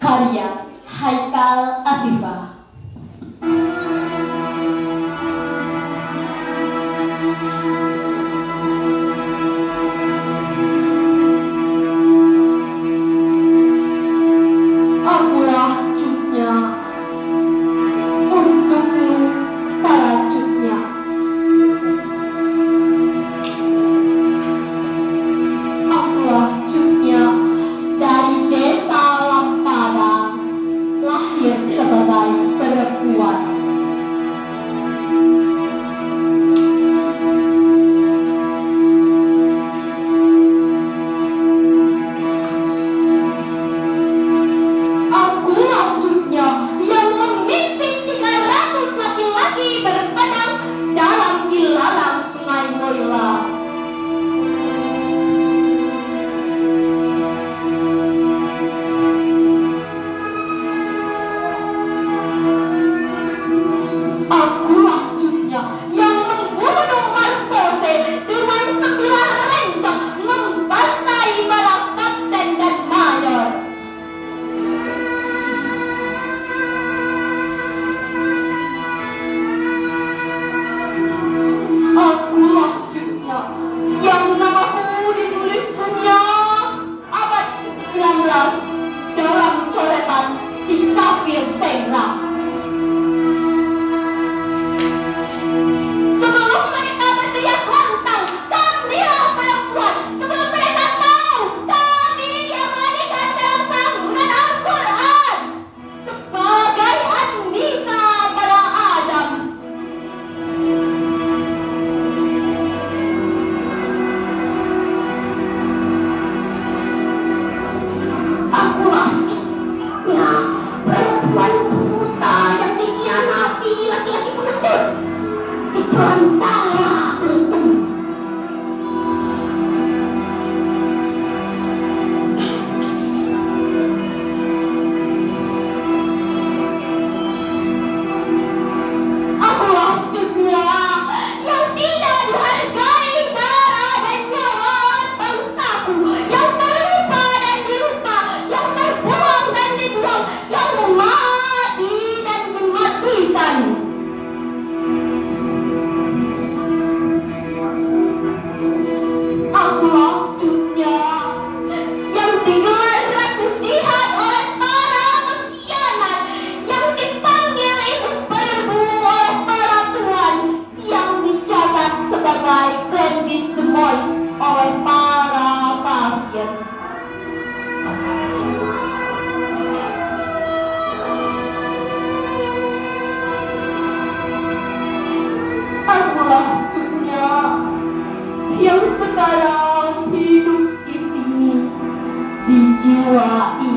Karya Haikal Afifah. Akulah cutnya, untukmu para cutnya. Akulah cutnya dari desa Lampadang, lahir sebagai perempuan. Akulah cutnya yang memimpin 300 laki-laki berpedang dalam ilalang Sungai Moyla. Akulah cutnya yang membunuh Marsose dengan 9 rencang, membantai para kapten dan mayor. Akulah cutnya yang namaku ditulis dunia abad ke-19 dalam coretan si kafir Sengra. Sebelum mereka berteriak lantang, kamilah perempuan. Sebelum mereka tahu kami diabadikan dalam sangunan Al-Quran sebagai An-Nisa pada Adam. Akulah cutnya perempuan buta yang dikhianati laki-laki pengecut di belantara untung. Akulah cutnya yang tidak dihargai darah dan nyawa bangsaku, yang terlupa dan dilupa, yang terbuang dan dibuang, yang mati dan mematikan. Akulah cutnya yang digelar ratu jihad oleh para pengkhianat, yang dipanggil ibu perbu oleh para tuan, yang dicatat sebagai Gladys the Moist oleh para kafir. Akulah cutnya yang sekarang hidup di sini, di jiwa ini.